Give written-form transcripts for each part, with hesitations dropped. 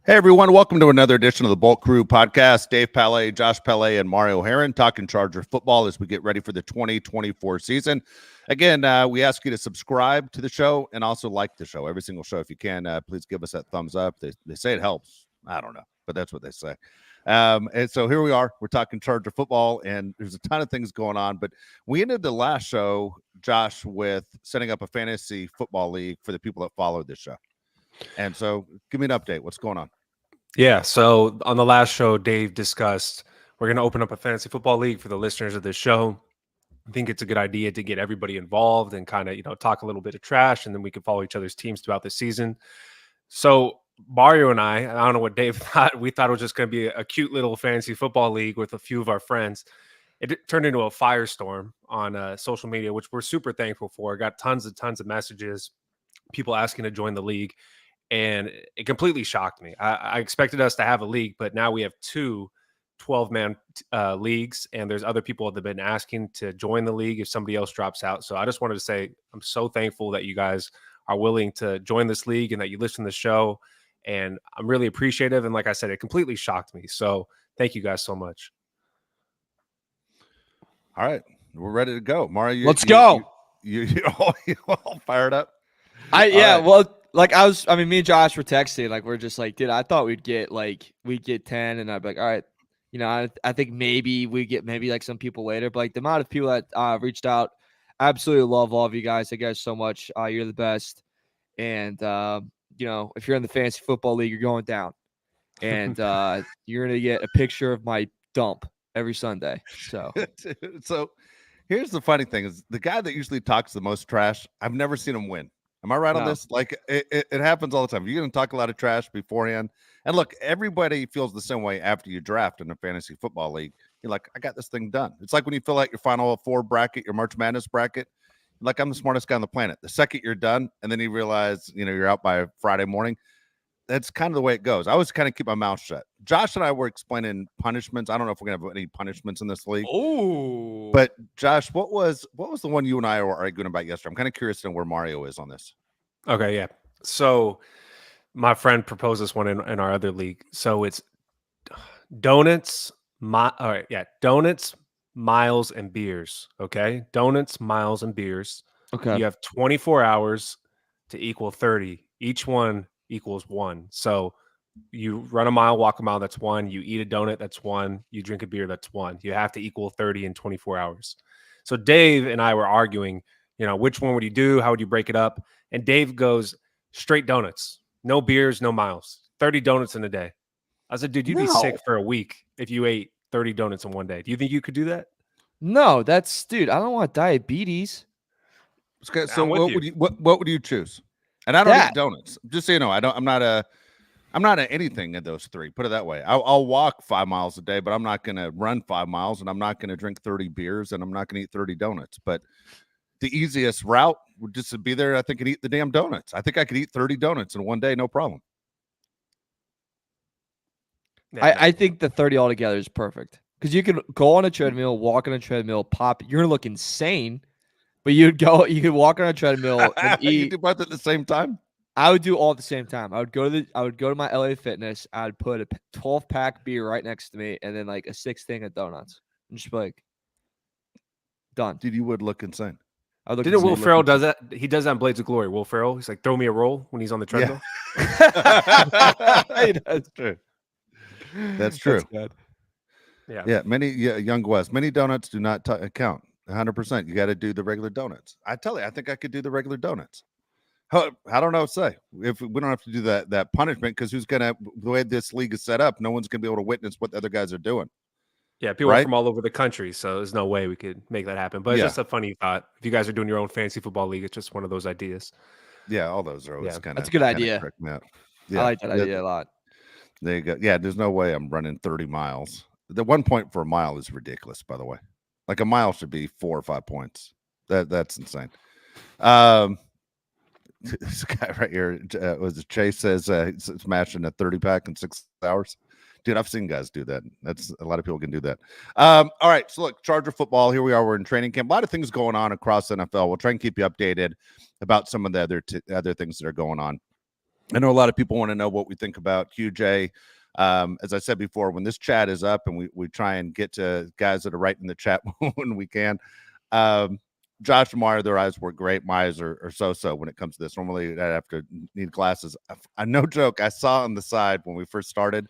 Hey, everyone. Welcome to another edition of the Bolt Crew podcast. Dave Palais, Josh Palais, and Mario Heron talking Charger football as we get ready for the 2024 season. Again, we ask you to subscribe to the show and also like the show. Every single show, if you can, please give us that thumbs up. They say it helps. I don't know, but that's what they say. And so here we are. We're talking Charger football, and there's a ton of things going on. But we ended the last show, Josh, with setting up a fantasy football league for the people that followed this show. And so give me an update. What's going on? Yeah, so on the last show, Dave discussed we're going to open up a fantasy football league for the listeners of this show. I think it's a good idea to get everybody involved and kind of, talk a little bit of trash, and then we can follow each other's teams throughout the season. So Mario and I don't know what Dave thought. We thought it was just going to be a cute little fantasy football league with a few of our friends. It turned into a firestorm on social media, which we're super thankful for. Got tons of messages, people asking to join the league. And it completely shocked me. I expected us to have a league, but now we have two 12-man leagues, and there's other people that have been asking to join the league if somebody else drops out. So I just wanted to say I'm so thankful that you guys are willing to join this league and that you listen to the show, and I'm really appreciative. And like I said, it completely shocked me. So thank you guys so much. All right, we're ready to go. Mario, let's go. You all fired up? Me and Josh were texting, like, we're just like, dude, I thought we'd get 10, and I'd be like, all right, I think maybe we get like some people later, but like the amount of people that reached out, I absolutely love all of you guys. Thank you guys so much. You're the best. And if you're in the fantasy football league, you're going down, and you're gonna get a picture of my dump every Sunday. So here's the funny thing: is the guy that usually talks the most trash, I've never seen him win. Am I right on this? Like it happens all the time. You're going to talk a lot of trash beforehand. And look, everybody feels the same way after you draft in a fantasy football league. You're like, I got this thing done. It's like when you fill out your Final Four bracket, your March Madness bracket. You're like, I'm the smartest guy on the planet. The second you're done, and then you realize, you're out by Friday morning. That's kind of the way it goes. I always kind of keep my mouth shut. Josh and I were explaining punishments. I don't know if we're going to have any punishments in this league. Oh, but Josh, what was the one you and I were arguing about yesterday? I'm kind of curious to know where Mario is on this. Okay, yeah. So my friend proposed this one in our other league. So it's donuts, donuts, miles, and beers. Okay, donuts, miles, and beers. Okay. You have 24 hours to equal 30. Each one equals 1. So you run a mile, walk a mile, that's 1. You eat a donut, that's 1. You drink a beer, that's 1. You have to equal 30 in 24 hours. So Dave and I were arguing, which one would you do? How would you break it up? And Dave goes, straight donuts, no beers, no miles, 30 donuts in a day. I said, dude, you'd be sick for a week if you ate 30 donuts in one day. Do you think you could do that? No, dude, I don't want diabetes. Okay, so what would you choose? And I don't eat donuts. Just so you know, I'm not at anything in those three. Put it that way. I'll walk 5 miles a day, but I'm not going to run 5 miles, and I'm not going to drink 30 beers, and I'm not going to eat 30 donuts. But the easiest route would just be there, I think, and eat the damn donuts. I think I could eat 30 donuts in one day, no problem. I think the 30 altogether is perfect. Because you can go on a treadmill, walk on a treadmill, pop. You're going to look insane, but you could walk on a treadmill and eat. You do both at the same time? I would do all at the same time. I would go to my LA Fitness. I'd put a 12-pack beer right next to me, and then like a 6 thing of donuts. And just like, done. Dude, you would lock insane. Didn't Will Ferrell does that? He does that in Blades of Glory. Will Ferrell, he's like, throw me a roll when he's on the treadmill. Yeah. That's true. That's true. That's yeah. Many Young West. Many donuts do not count. 100%. You got to do the regular donuts. I tell you, I think I could do the regular donuts. I don't know what to say. If we don't have to do that punishment, because the way this league is set up, no one's gonna be able to witness what the other guys are doing. Yeah, people are from all over the country, so there's no way we could make that happen. But it's just a funny thought. If you guys are doing your own fantasy football league, it's just one of those ideas. Yeah, all those are always kind of. That's a good idea. Yeah, I like that idea a lot. There you go. Yeah, there's no way I'm running 30 miles. The 1 point for a mile is ridiculous, by the way. Like a mile should be 4 or 5 points. That's insane. This guy right here was Chase says he's smashing a 30-pack in 6 hours. Dude, I've seen guys do that. That's a lot of people can do that. All right, so look, Charger football. Here we are. We're in training camp. A lot of things going on across the NFL. We'll try and keep you updated about some of the other things that are going on. I know a lot of people want to know what we think about QJ. As I said before, when this chat is up and we try and get to guys that are writing in the chat when we can. Josh and Meyer, their eyes were great. My eyes are so when it comes to this. Normally, I have to need glasses. I no joke. I saw on the side when we first started,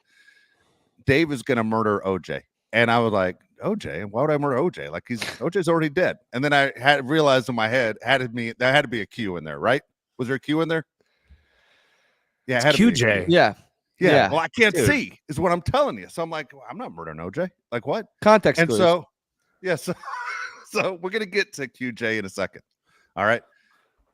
Dave is going to murder OJ. And I was like, OJ? Why would I murder OJ? Like OJ's already dead. And then I had realized in my head, there had to be a Q in there, right? Was there a Q in there? Yeah, it had to be a Q. Yeah. Well, I can't see is what I'm telling you. So I'm like, well, I'm not murdering OJ. Like what? Context. And so, so we're going to get to QJ in a second. All right.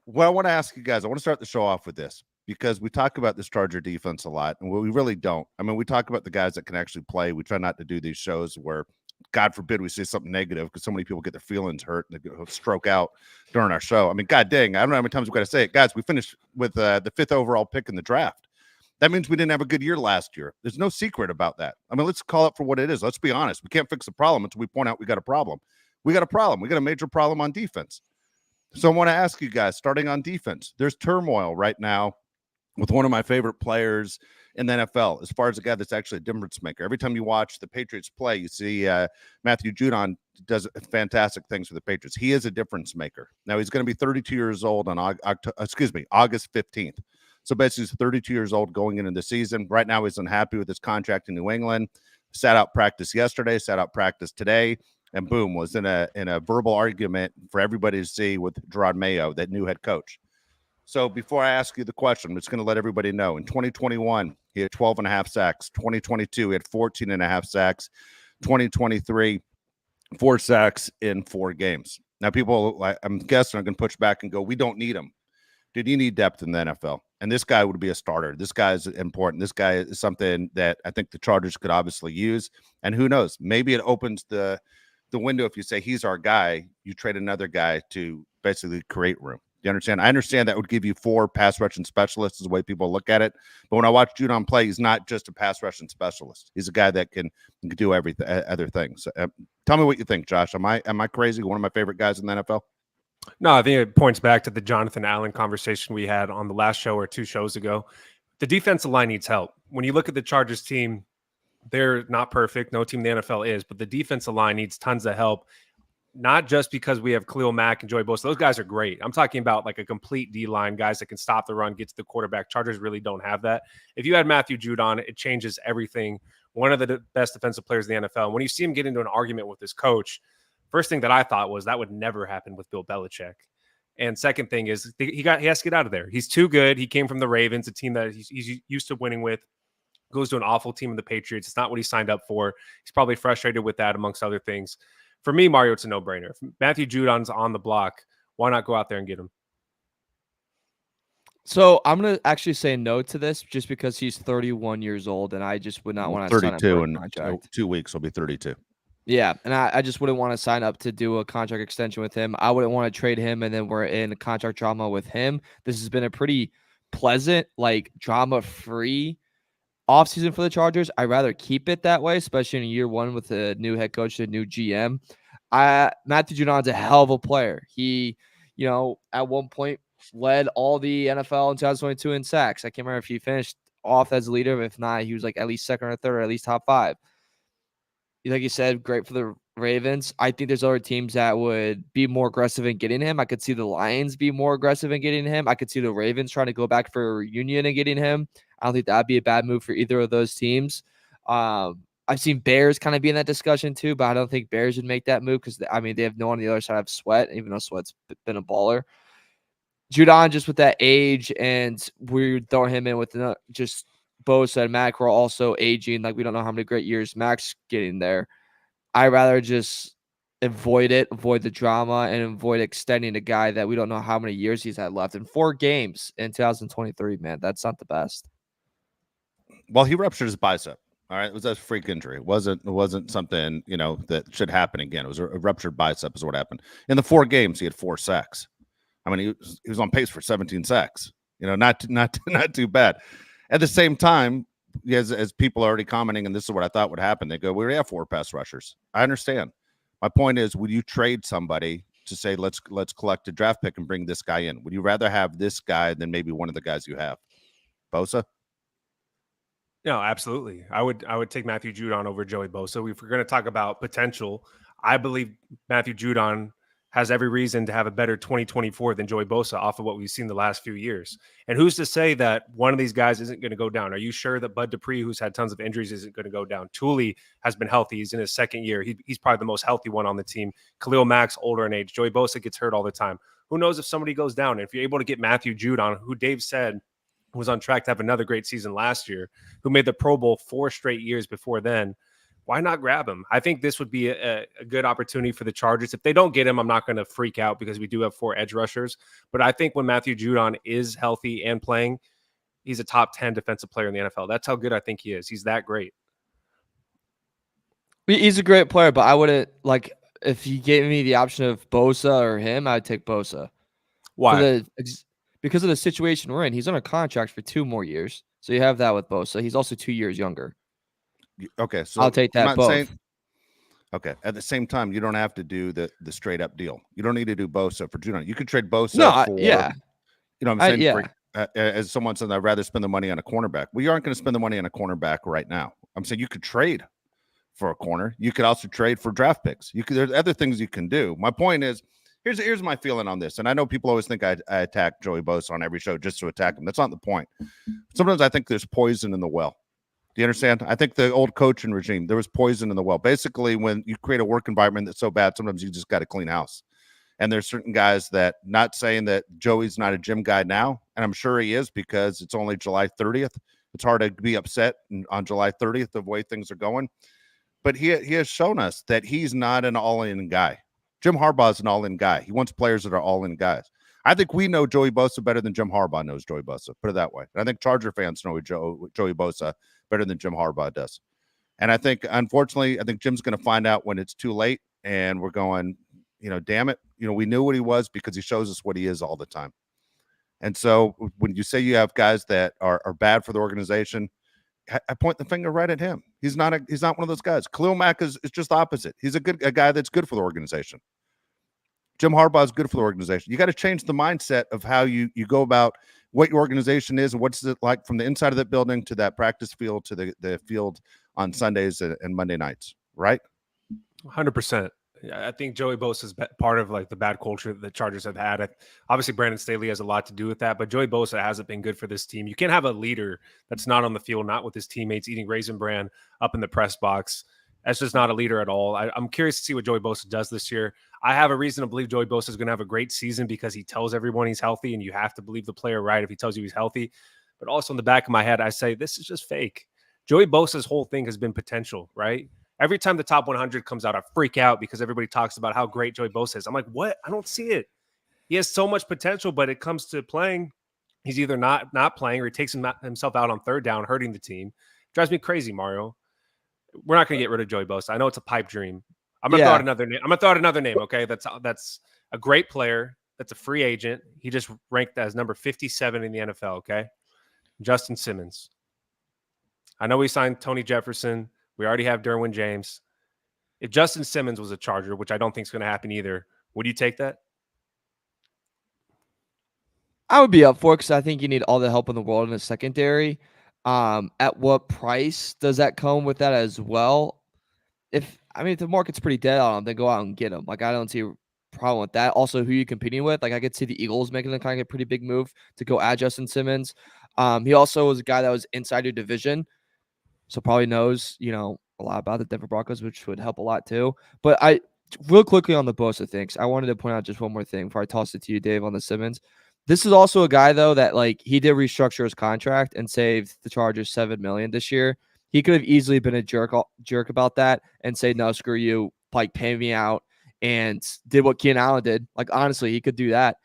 Well, I want to ask you guys, I want to start the show off with this because we talk about this Charger defense a lot, and we really don't. I mean, we talk about the guys that can actually play. We try not to do these shows where, God forbid, we say something negative because so many people get their feelings hurt and they stroke out during our show. I mean, God dang, I don't know how many times we've got to say it. Guys, we finished with the 5th overall pick in the draft. That means we didn't have a good year last year. There's no secret about that. I mean, let's call it for what it is. Let's be honest. We can't fix the problem until we point out we got a problem. We got a problem. We got a major problem on defense. So I want to ask you guys, starting on defense, there's turmoil right now with one of my favorite players in the NFL, as far as a guy that's actually a difference maker. Every time you watch the Patriots play, you see Matthew Judon does fantastic things for the Patriots. He is a difference maker. Now, he's going to be 32 years old on August 15th. So basically, he's 32 years old going into the season. Right now, he's unhappy with his contract in New England. Sat out practice yesterday, sat out practice today, and boom, was in a verbal argument for everybody to see with Gerard Mayo, that new head coach. So before I ask you the question, I'm just going to let everybody know. In 2021, he had 12.5 sacks. 2022, he had 14.5 sacks. 2023, 4 sacks in 4 games. Now, people, I'm guessing, are going to push back and go, we don't need him. Dude, you need depth in the NFL. And this guy would be a starter. This guy is important. This guy is something that I think the Chargers could obviously use. And who knows? Maybe it opens the window. If you say he's our guy, you trade another guy to basically create room. You understand? I understand that would give you 4 pass rushing specialists is the way people look at it. But when I watch Judon play, he's not just a pass rushing specialist. He's a guy that can do everything, other things. Tell me what you think, Josh. Am I crazy? One of my favorite guys in the NFL? No, I think it points back to the Jonathan Allen conversation we had on the last show or 2 shows ago. The defensive line needs help. When you look at the Chargers team, they're not perfect. No team in the NFL is, but the defensive line needs tons of help. Not just because we have Khalil Mack and Joey Bosa. Those guys are great. I'm talking about like a complete D-line, guys that can stop the run, get to the quarterback. Chargers really don't have that. If you had Matthew Judon, it changes everything. One of the best defensive players in the NFL. When you see him get into an argument with his coach, first thing that I thought was that would never happen with Bill Belichick. And second thing is he has to get out of there. He's too good. He came from the Ravens, a team that he's used to winning with. Goes to an awful team in the Patriots. It's not what he signed up for. He's probably frustrated with that, amongst other things. For me, Mario, it's a no-brainer. If Matthew Judon's on the block, why not go out there and get him? So I'm going to actually say no to this just because he's 31 years old, and I just would not want to sign up for a contract. 2 weeks, he'll be 32. Yeah, and I just wouldn't want to sign up to do a contract extension with him. I wouldn't want to trade him, and then we're in contract drama with him. This has been a pretty pleasant, like, drama-free offseason for the Chargers. I'd rather keep it that way, especially in year 1 with a new head coach and a new GM. Matthew Judon's a hell of a player. He, at one point led all the NFL in 2022 in sacks. I can't remember if he finished off as a leader, but if not, he was like at least second or third, or at least top 5. Like you said, great for the Ravens. I think there's other teams that would be more aggressive in getting him. I could see the Lions be more aggressive in getting him. I could see the Ravens trying to go back for a reunion and getting him. I don't think that'd be a bad move for either of those teams. I've seen Bears kind of be in that discussion too, but I don't think Bears would make that move because, they have no one on the other side of Sweat, even though Sweat's been a baller. Judon, just with that age, and we're throwing him in with just Bosa and Mac, who are also aging. Like, we don't know how many great years Mac's getting there. I'd rather just avoid the drama, and avoid extending a guy that we don't know how many years he's had left. In 4 games in 2023, man, that's not the best. Well, he ruptured his bicep. All right, it was a freak injury. It wasn't something, that should happen again. It was a ruptured bicep is what happened. In the 4 games, he had 4 sacks. I mean, he was on pace for 17 sacks. Not too bad. At the same time, as people are already commenting, and this is what I thought would happen, they go, we already have 4 pass rushers. I understand. My point is, would you trade somebody to say, let's collect a draft pick and bring this guy in? Would you rather have this guy than maybe one of the guys you have? Bosa? No, absolutely. I would take Matthew Judon over Joey Bosa. If we're going to talk about potential, I believe Matthew Judon has every reason to have a better 2024 than Joey Bosa off of what we've seen the last few years. And who's to say that one of these guys isn't going to go down? Are you sure that Bud Dupree, who's had tons of injuries, isn't going to go down? Thule has been healthy. He's in his second year. He's probably the most healthy one on the team. Khalil Mack's older in age. Joey Bosa gets hurt all the time. Who knows if somebody goes down? If you're able to get Matthew Judon, who Dave said was on track to have another great season last year, who made the Pro Bowl 4 straight years before then, why not grab him? I think this would be a good opportunity for the Chargers. If they don't get him, I'm not going to freak out because we do have 4 edge rushers. But I think when Matthew Judon is healthy and playing, he's a top 10 defensive player in the NFL. That's how good I think he is. He's that great. He's a great player, but I wouldn't, like, if you gave me the option of Bosa or him, I'd take Bosa. Why? Because of the situation we're in. He's on a contract for 2 more years. So you have that with Bosa. He's also 2 years younger. Okay, so I'll take that both. Okay, at the same time, you don't have to do the straight up deal. You don't need to do Bosa for Judon. You could trade Bosa for, you know what I'm saying? As someone said, I'd rather spend the money on a cornerback. We aren't going to spend the money on a cornerback right now. I'm saying you could trade for a corner. You could also trade for draft picks. There's other things you can do. My point is, here's my feeling on this. And I know people always think I attack Joey Bosa on every show just to attack him. That's not the point. Sometimes I think there's poison in the well. Do you understand? I think the old coaching regime, there was poison in the well. Basically, when you create a work environment that's so bad, sometimes you just got to clean house. And there's certain guys that, not saying that Joey's not a gym guy now, and I'm sure he is because it's only July 30th. It's hard to be upset on July 30th of the way things are going. But he has shown us that he's not an all-in guy. Jim Harbaugh's an all-in guy. He wants players that are all-in guys. I think we know Joey Bosa better than Jim Harbaugh knows Joey Bosa. Put it that way. And I think Charger fans know Joey Bosa better than Jim Harbaugh does. And I think, unfortunately, Jim's going to find out when it's too late. And we're going, damn it. We knew what he was because he shows us what he is all the time. And so when you say you have guys that are bad for the organization, I point the finger right at him. He's not one of those guys. Khalil Mack is just the opposite. He's a guy that's good for the organization. Jim Harbaugh is good for the organization. You got to change the mindset of how you go about what your organization is and what's it like from the inside of that building to that practice field to the field on Sundays and Monday nights, right? 100%. I think Joey Bosa is part of like the bad culture that the Chargers have had. Obviously, Brandon Staley has a lot to do with that, but Joey Bosa hasn't been good for this team. You can't have a leader that's not on the field, not with his teammates, eating Raisin Bran up in the press box. That's just not a leader at all. I'm curious to see what Joey Bosa does this year. I have a reason to believe Joey Bosa is going to have a great season because he tells everyone he's healthy, and you have to believe the player, right, if he tells you he's healthy. But also in the back of my head, I say, this is just fake. Joey Bosa's whole thing has been potential, right? Every time the top 100 comes out, I freak out because everybody talks about how great Joey Bosa is. I'm like, what? I don't see it. He has so much potential, but it comes to playing. He's either not playing or he takes himself out on third down, hurting the team. Drives me crazy, Mario. We're not going to get rid of Joey Bosa. I know it's a pipe dream. I'm going to throw out another name. I'm going to throw out another name, okay? That's a great player. That's a free agent. He just ranked as number 57 in the NFL, okay? Justin Simmons. I know we signed Tony Jefferson. We already have Derwin James. If Justin Simmons was a Charger, which I don't think is going to happen either, would you take that? I would be up for it because I think you need all the help in the world in the secondary. At what price does that come with that as well? If the market's pretty dead on him, then go out and get him. Like, I don't see a problem with that. Also, who are you competing with? Like, I could see the Eagles making a pretty big move to go add Justin Simmons. He also was a guy that was inside your division, so probably knows, a lot about the Denver Broncos, which would help a lot too. But real quickly on the Bosa things, I wanted to point out just one more thing before I toss it to you, Dave, on the Simmons. This is also a guy, though, that he did restructure his contract and saved the Chargers $7 million this year. He could have easily been a jerk about that and say, no, screw you, pay me out, and did what Keenan Allen did. Honestly, he could do that.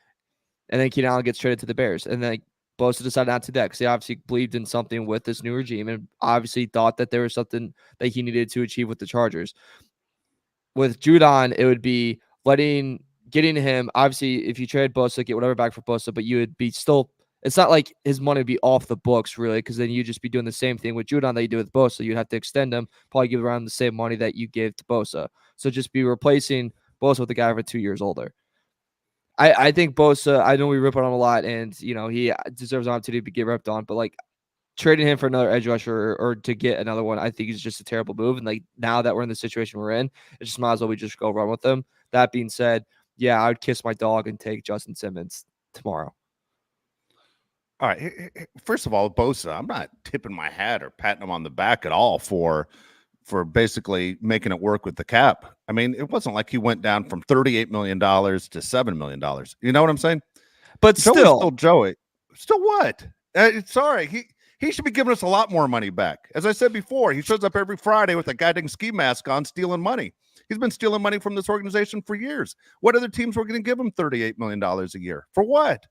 And then Keenan Allen gets traded to the Bears. And then Bosa decided not to do that because he obviously believed in something with this new regime and obviously thought that there was something that he needed to achieve with the Chargers. With Judon, it would be getting him. Obviously, if you trade Bosa, get whatever back for Bosa, but you would be still. It's not like his money would be off the books, really, because then you'd just be doing the same thing with Judon that you do with Bosa. You'd have to extend him, probably give around the same money that you gave to Bosa. So just be replacing Bosa with a guy for 2 years older. I think Bosa, I know we rip on him a lot, and he deserves an opportunity to get ripped on, but trading him for another edge rusher or to get another one, I think is just a terrible move. And like now that we're in the situation we're in, it just might as well we just go run with them. That being said, yeah, I would kiss my dog and take Justin Simmons tomorrow. All right. First of all, Bosa, I'm not tipping my hat or patting him on the back at all for basically making it work with the cap. I mean, it wasn't like he went down from $38 million to $7 million. You know what I'm saying? But Joey's still Joey. Still what? Sorry. He should be giving us a lot more money back. As I said before, he shows up every Friday with a goddamn ski mask on stealing money. He's been stealing money from this organization for years. What other teams were going to give him $38 million a year? For what?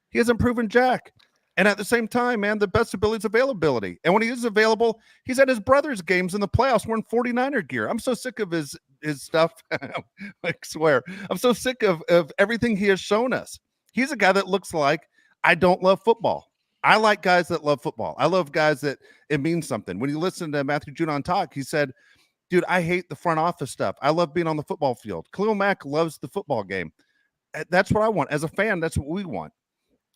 He hasn't proven jack. And at the same time, man, the best ability is availability. And when he is available, he's at his brother's games in the playoffs wearing 49er gear. I'm so sick of his stuff. I swear. I'm so sick of everything he has shown us. He's a guy that looks like I don't love football. I like guys that love football. I love guys that it means something. When you listen to Matthew Judon talk, he said, dude, I hate the front office stuff. I love being on the football field. Khalil Mack loves the football game. That's what I want. As a fan, that's what we want.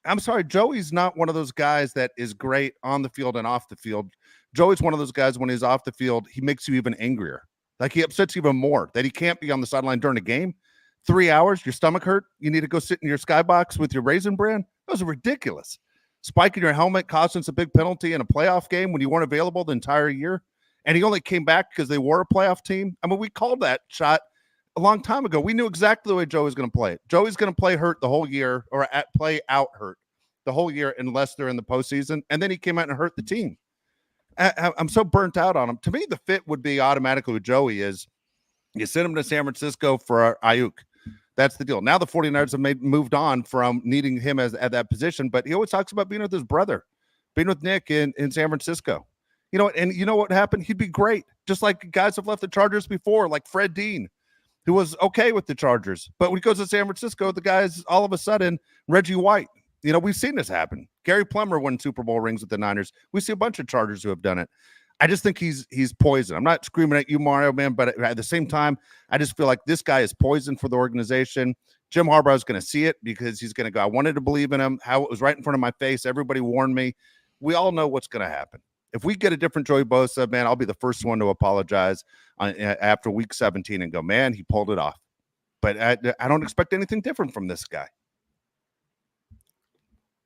I'm sorry, Joey's not one of those guys that is great on the field and off the field. Joey's one of those guys when he's off the field, he makes you even angrier. Like he upsets you even more that he can't be on the sideline during a game. 3 hours, your stomach hurt. You need to go sit in your skybox with your Raisin Bran. Those are ridiculous. Spiking your helmet costing us a big penalty in a playoff game when you weren't available the entire year. And he only came back because they were a playoff team. I mean, we called that shot a long time ago. We knew exactly the way Joey's going to play it. Joey's going to play hurt the whole year or play out hurt the whole year unless they're in the postseason. And then he came out and hurt the team. I'm so burnt out on him. To me, the fit would be automatically with Joey is you send him to San Francisco for Ayuk. That's the deal. Now the 49ers have moved on from needing him at that position, but he always talks about being with his brother, being with Nick in San Francisco. You know, and you know what happened? He'd be great. Just like guys have left the Chargers before, like Fred Dean, who was okay with the Chargers. But when he goes to San Francisco, the guy's all of a sudden Reggie White. You know, we've seen this happen. Gary Plummer won Super Bowl rings with the Niners. We see a bunch of Chargers who have done it. I just think he's poison. I'm not screaming at you, Mario, man, but at the same time, I just feel like this guy is poison for the organization. Jim Harbaugh is going to see it because he's going to go, I wanted to believe in him, how it was right in front of my face. Everybody warned me. We all know what's going to happen. If we get a different Joey Bosa, man, I'll be the first one to apologize after week 17 and go, man, he pulled it off. But I don't expect anything different from this guy.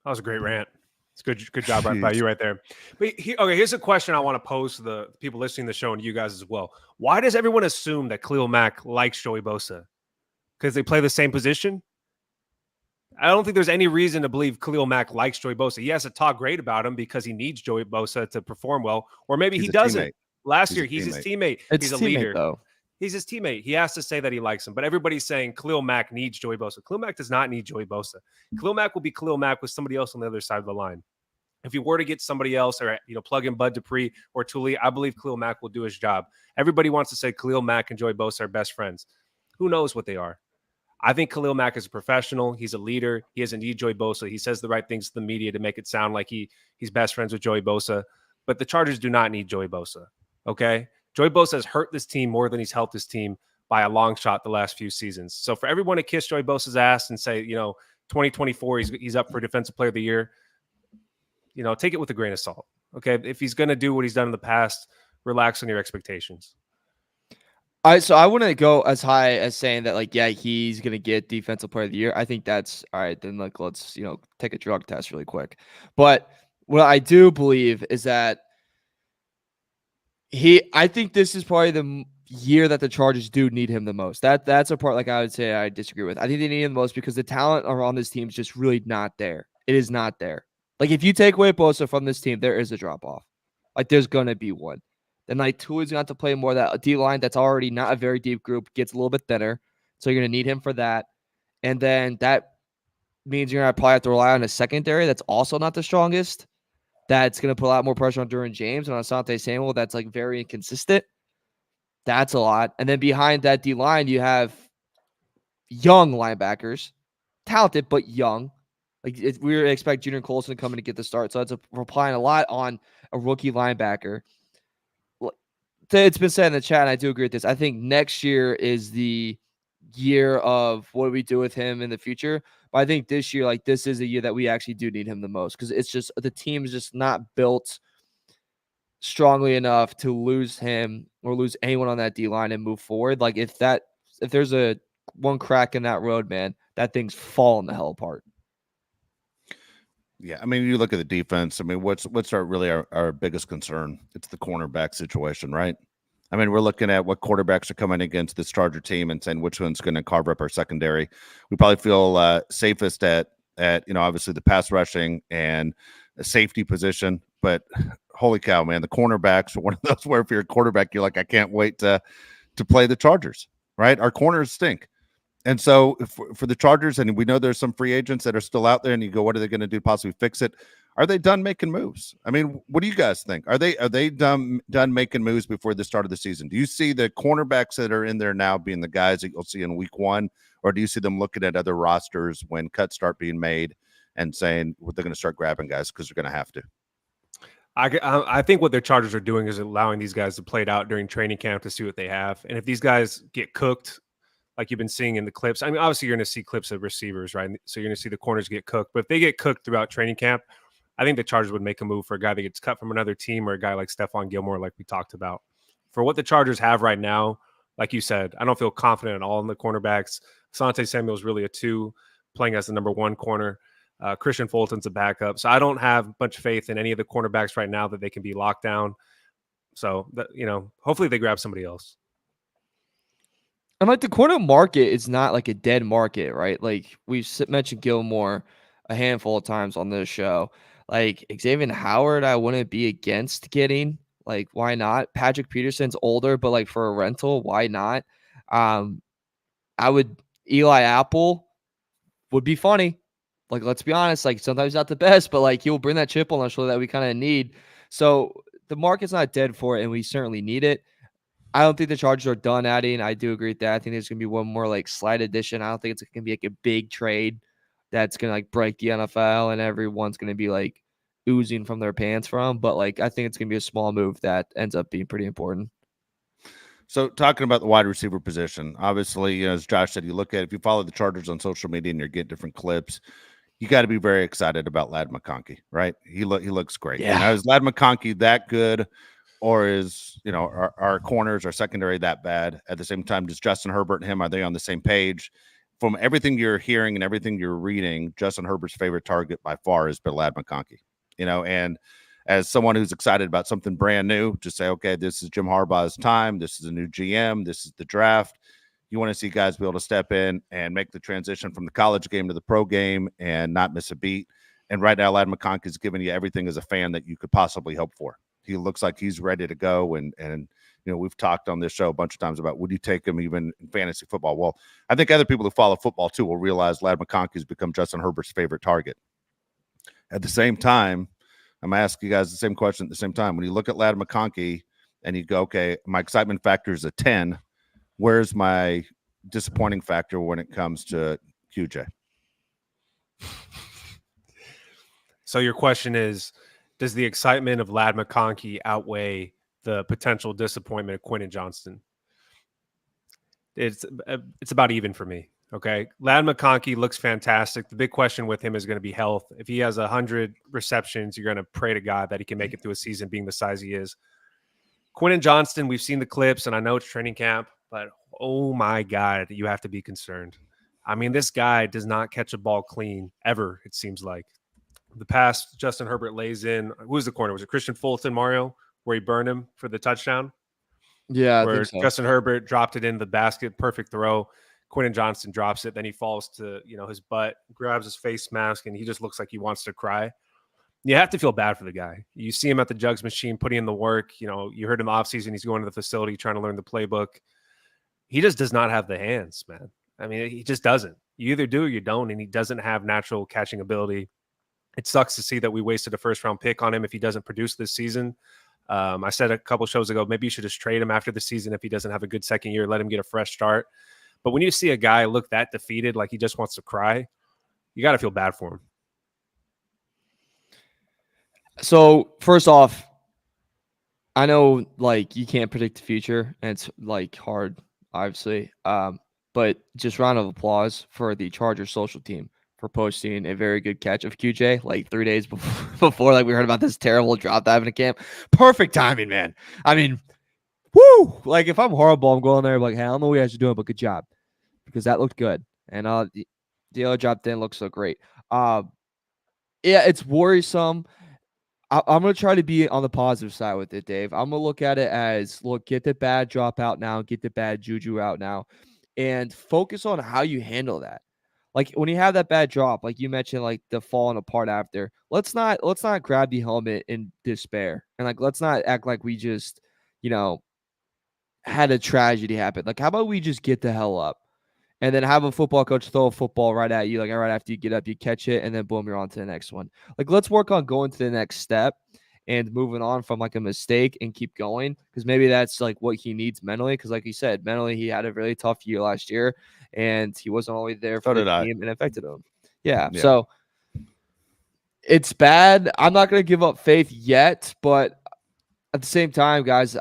That was a great rant. It's good job right by you right there. But okay, here's a question I want to pose to the people listening to the show and you guys as well. Why does everyone assume that Khalil Mack likes Joey Bosa? Because they play the same position? I don't think there's any reason to believe Khalil Mack likes Joey Bosa. He has to talk great about him because he needs Joey Bosa to perform well, or maybe he doesn't. Teammate. Last year, he's his teammate. He's a leader. Though. He's his teammate. He has to say that he likes him. But everybody's saying Khalil Mack needs Joey Bosa. Khalil Mack does not need Joey Bosa. Khalil Mack will be Khalil Mack with somebody else on the other side of the line. If you were to get somebody else or, plug in Bud Dupree or Tuli, I believe Khalil Mack will do his job. Everybody wants to say Khalil Mack and Joey Bosa are best friends. Who knows what they are? I think Khalil Mack is a professional. He's a leader. He doesn't need Joey Bosa. He says the right things to the media to make it sound like he's best friends with Joey Bosa. But the Chargers do not need Joey Bosa, okay? Joey Bosa has hurt this team more than he's helped this team by a long shot the last few seasons. So for everyone to kiss Joey Bosa's ass and say, 2024, he's up for Defensive Player of the Year, take it with a grain of salt, okay? If he's going to do what he's done in the past, relax on your expectations. So I wouldn't go as high as saying that, he's going to get Defensive Player of the Year. I think that's all right. Then, let's, take a drug test really quick. But what I do believe is that I think this is probably the year that the Chargers do need him the most. That's a part, I would say I disagree with. I think they need him the most because the talent around this team is just really not there. It is not there. If you take away Bosa from this team, there is a drop-off. There's going to be one. Then Tuli's going to have to play more of that D-line that's already not a very deep group, gets a little bit thinner. So you're going to need him for that. And then that means you're going to probably have to rely on a secondary that's also not the strongest. That's going to put a lot more pressure on Derwin James and on Asante Samuel. That's very inconsistent. That's a lot. And then behind that D-line, you have young linebackers. Talented, but young. We expect Junior Colson to come in to get the start. So that's relying a lot on a rookie linebacker. It's been said in the chat, and I do agree with this. I think next year is the year of what do we do with him in the future. But I think this year, this is a year that we actually do need him the most because it's just the team is just not built strongly enough to lose him or lose anyone on that D line and move forward. Like if there's a one crack in that road, man, that thing's falling the hell apart. Yeah, I mean, you look at the defense. I mean, what's our biggest concern? It's the cornerback situation, right? I mean, we're looking at what quarterbacks are coming against this Charger team and saying which one's going to carve up our secondary. We probably feel safest at obviously the pass rushing and the safety position. But holy cow, man, the cornerbacks are one of those where if you're a quarterback, you're like, I can't wait to play the Chargers, right? Our corners stink. And so for the Chargers, and we know there's some free agents that are still out there, and you go, what are they going to do to possibly fix it? Are they done making moves? I mean, what do you guys think? Are they done making moves before the start of the season? Do you see the cornerbacks that are in there now being the guys that you'll see in week 1, or do you see them looking at other rosters when cuts start being made and saying well, they're going to start grabbing guys because they're going to have to? I think what their Chargers are doing is allowing these guys to play it out during training camp to see what they have. And if these guys get cooked, like you've been seeing in the clips, I mean, obviously you're going to see clips of receivers, right? So you're going to see the corners get cooked. But if they get cooked throughout training camp, I think the Chargers would make a move for a guy that gets cut from another team or a guy like Stephon Gilmore, like we talked about. For what the Chargers have right now, like you said, I don't feel confident at all in the cornerbacks. Asante Samuel's really a 2, playing as the number 1 corner. Christian Fulton's a backup. So I don't have much faith in any of the cornerbacks right now that they can be locked down. So, hopefully they grab somebody else. And like the corner market is not like a dead market, right? Like we've mentioned Gilmore a handful of times on this show. Like Xavier Howard, I wouldn't be against getting. Like, why not? Patrick Peterson's older, but like for a rental, why not? Eli Apple would be funny. Like, let's be honest, like sometimes not the best, but like he'll bring that chip on our shoulder that we kind of need. So the market's not dead for it, and we certainly need it. I don't think the Chargers are done adding. I do agree with that. I think there's going to be one more like slight addition. I don't think it's going to be like a big trade that's going to like break the NFL and everyone's going to be like oozing from their pants from. But like, I think it's going to be a small move that ends up being pretty important. So talking about the wide receiver position, obviously, as Josh said, you look at, if you follow the Chargers on social media and you're getting different clips, you got to be very excited about Ladd McConkey, right? He looks great. Yeah. Now, is Ladd McConkey that good, or is our corners, our secondary that bad? At the same time, does Justin Herbert and him, are they on the same page? From everything you're hearing and everything you're reading, Justin Herbert's favorite target by far has been Ladd McConkey. And as someone who's excited about something brand new, just say, okay, this is Jim Harbaugh's time. This is a new GM. This is the draft. You want to see guys be able to step in and make the transition from the college game to the pro game and not miss a beat. And right now, Ladd McConkey is giving you everything as a fan that you could possibly hope for. He looks like he's ready to go. And we've talked on this show a bunch of times about, would you take him even in fantasy football? Well, I think other people who follow football too will realize Ladd McConkey has become Justin Herbert's favorite target. At the same time, I'm going to ask you guys the same question at the same time. When you look at Ladd McConkey and you go, okay, my excitement factor is a 10. Where's my disappointing factor when it comes to QJ? So your question is, does the excitement of Ladd McConkey outweigh the potential disappointment of Quentin Johnston? It's about even for me. Okay. Ladd McConkey looks fantastic. The big question with him is going to be health. If he has 100 receptions, you're going to pray to God that he can make it through a season being the size he is. Quentin Johnston, we've seen the clips, and I know it's training camp, but oh my God, you have to be concerned. I mean, this guy does not catch a ball clean ever, it seems like. The pass Justin Herbert lays in, who was the corner? Was it Christian Fulton, Mario, where he burned him for the touchdown? Yeah, where I think so. Justin Herbert dropped it in the basket, perfect throw. Quentin Johnston drops it, then he falls to his butt, grabs his face mask, and he just looks like he wants to cry. You have to feel bad for the guy. You see him at the jugs machine putting in the work. You heard him offseason. He's going to the facility trying to learn the playbook. He just does not have the hands, man. I mean, he just doesn't. You either do or you don't, and he doesn't have natural catching ability. It sucks to see that we wasted a first-round pick on him if he doesn't produce this season. I said a couple shows ago, maybe you should just trade him after the season if he doesn't have a good second year, let him get a fresh start. But when you see a guy look that defeated, like he just wants to cry, you got to feel bad for him. So first off, I know like you can't predict the future and it's like hard, obviously. But just round of applause for the Chargers social team for posting a very good catch of QJ like 3 days before like we heard about this terrible drop dive in a camp. Perfect timing, man. I mean, woo! Like if I'm horrible, I'm going there like, hey, I don't know what you guys are doing, but good job because that looked good. And the other drop didn't look so great. Yeah, it's worrisome. I'm going to try to be on the positive side with it, Dave. I'm going to look at it as, look, get the bad drop out now, get the bad juju out now, and focus on how you handle that. Like when you have that bad drop, like you mentioned, like the falling apart after, let's not grab the helmet in despair. And like, let's not act like we just, had a tragedy happen. Like, how about we just get the hell up? And then have a football coach throw a football right at you, like right after you get up, you catch it, and then boom, you're on to the next one. Like, let's work on going to the next step and moving on from like a mistake and keep going because maybe that's like what he needs mentally. Because like you said, mentally he had a really tough year last year, and he wasn't always there for the team and affected him. Yeah, so it's bad. I'm not gonna give up faith yet, but at the same time, guys,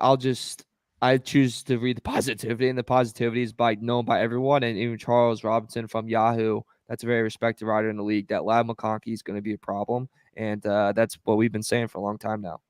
I choose to read the positivity, and the positivity is known by everyone, and even Charles Robinson from Yahoo. That's a very respected writer in the league. That Lad McConkey is going to be a problem, and that's what we've been saying for a long time now.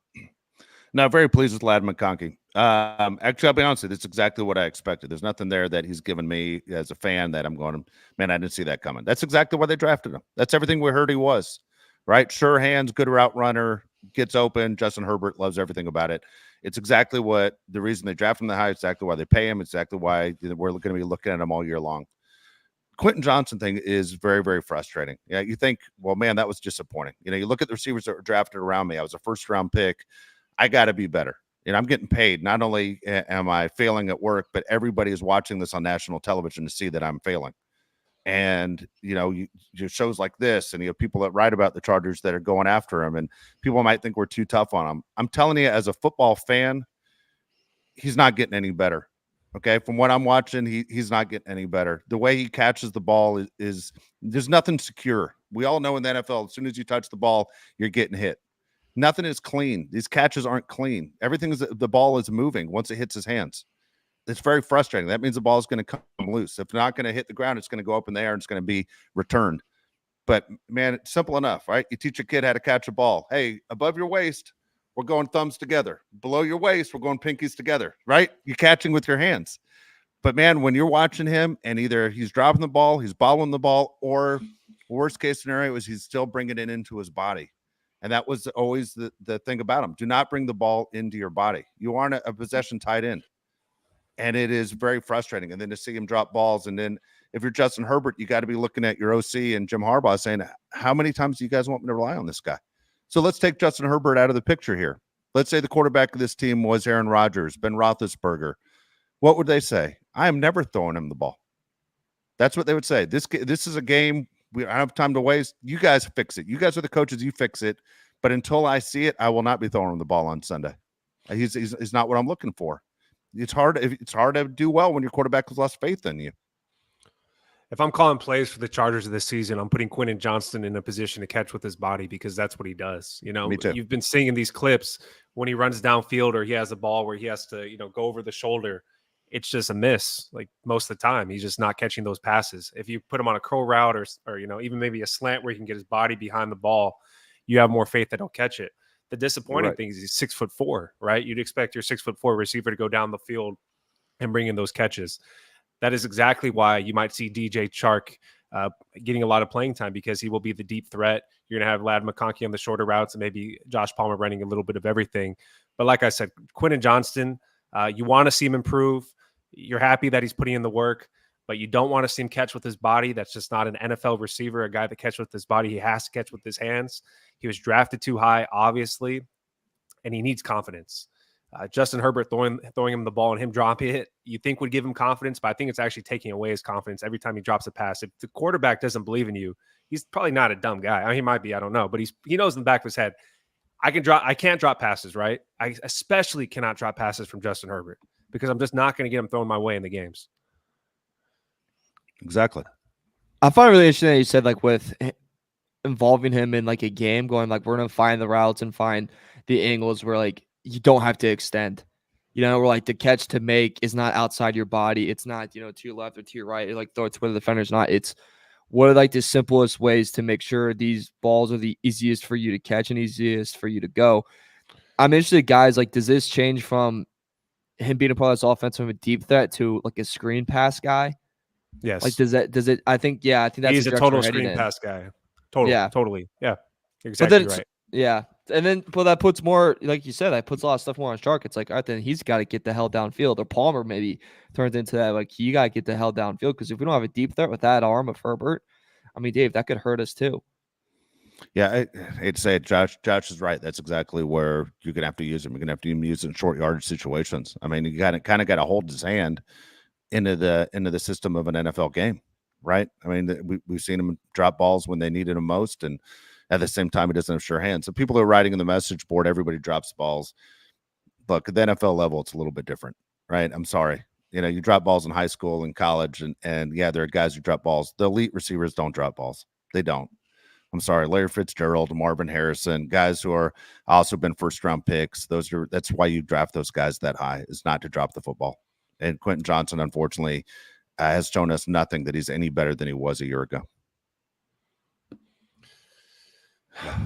No, very pleased with Lad McConkey. Actually, I'll be honest with you, it's exactly what I expected. There's nothing there that he's given me as a fan that I'm going, man, I didn't see that coming. That's exactly why they drafted him. That's everything we heard he was, right? Sure hands, good route runner, gets open. Justin Herbert loves everything about it. It's exactly what the reason they draft him the high, exactly why they pay him, exactly why we're going to be looking at him all year long. Quentin Johnston thing is very, very frustrating. Yeah, you think, well, man, that was disappointing. You look at the receivers that were drafted around me. I was a first-round pick. I got to be better. I'm getting paid. Not only am I failing at work, but everybody is watching this on national television to see that I'm failing. And, you shows like this, and you have people that write about the Chargers that are going after him, and people might think we're too tough on him. I'm telling you, as a football fan, he's not getting any better. Okay. From what I'm watching, he's not getting any better. The way he catches the ball is there's nothing secure. We all know in the NFL, as soon as you touch the ball, you're getting hit. Nothing is clean. These catches aren't clean. The ball is moving once it hits his hands. It's very frustrating. That means the ball is going to come loose. If not going to hit the ground, it's going to go up in the air and it's going to be returned. But man, it's simple enough, right? You teach a kid how to catch a ball. Hey, above your waist, we're going thumbs together. Below your waist, we're going pinkies together, right? You're catching with your hands. But man, when you're watching him and either he's dropping the ball, he's bobbling the ball, or worst case scenario is he's still bringing it into his body. And that was always the thing about him. Do not bring the ball into your body. You aren't a possession tight end. And it is very frustrating. And then to see him drop balls. And then if you're Justin Herbert, you got to be looking at your OC and Jim Harbaugh saying, how many times do you guys want me to rely on this guy? So let's take Justin Herbert out of the picture here. Let's say the quarterback of this team was Aaron Rodgers, Ben Roethlisberger. What would they say? I am never throwing him the ball. That's what they would say. This is a game. We don't have time to waste. You guys fix it. You guys are the coaches. You fix it. But until I see it, I will not be throwing him the ball on Sunday. He's not what I'm looking for. It's hard to do well when your quarterback has lost faith in you. If I'm calling plays for the Chargers this season, I'm putting Quentin Johnston in a position to catch with his body because that's what he does. Me too. You've been seeing in these clips when he runs downfield or he has a ball where he has to, go over the shoulder. It's just a miss. Like most of the time, he's just not catching those passes. If you put him on a curl route or even maybe a slant where he can get his body behind the ball, you have more faith that he'll catch it. The disappointing thing is he's 6'4", right? You'd expect your 6'4" receiver to go down the field and bring in those catches. That is exactly why you might see DJ Chark getting a lot of playing time because he will be the deep threat. You're going to have Lad McConkey on the shorter routes and maybe Josh Palmer running a little bit of everything. But like I said, Quentin Johnston, you want to see him improve. You're happy that he's putting in the work, but you don't want to see him catch with his body. That's just not an NFL receiver, a guy that catches with his body. He has to catch with his hands. He was drafted too high, obviously, and he needs confidence. Justin Herbert throwing him the ball and him dropping it, you think would give him confidence, but I think it's actually taking away his confidence every time he drops a pass. If the quarterback doesn't believe in you, he's probably not a dumb guy. I mean, he might be, I don't know, but he knows in the back of his head, I can't drop passes, right? I especially cannot drop passes from Justin Herbert because I'm just not going to get him thrown my way in the games. Exactly. I find it really interesting that you said like with involving him in like a game, going like we're gonna find the routes and find the angles where like you don't have to extend. Where like the catch to make is not outside your body. It's not, to your left or to your right. Like throw it to where the defender's not. It's what are like the simplest ways to make sure these balls are the easiest for you to catch and easiest for you to go? I'm interested, guys, like, does this change from him being a part of this offense from a deep threat to like a screen pass guy? Yes. Like, does it, I think that's He's the a direction total we're heading screen in. pass guy. Yeah. Totally. Yeah. But Exactly then, right. yeah. And then, but that puts more, like you said, that puts a lot of stuff more on Shark. It's like, all right, then he's got to get the hell downfield. Or Palmer maybe turns into that. Like, you got to get the hell downfield. Because if we don't have a deep threat with that arm of Herbert, I mean, Dave, that could hurt us too. Yeah, I hate to say it, Josh is right. That's exactly where you're gonna have to use him. You're gonna have to use in short yardage situations. I mean, you got to kind of got to hold his hand into the system of an NFL game, right? I mean, we've seen him drop balls when they needed him most, and at the same time, he doesn't have sure hands. So people are writing in the message board, everybody drops balls. Look, at the NFL level, it's a little bit different, right? I'm sorry. You drop balls in high school and college, and yeah, there are guys who drop balls. The elite receivers don't drop balls. They don't. I'm sorry, Larry Fitzgerald, Marvin Harrison, guys who are also been first-round picks. That's why you draft those guys that high, is not to drop the football. And Quentin Johnston, unfortunately, has shown us nothing that he's any better than he was a year ago.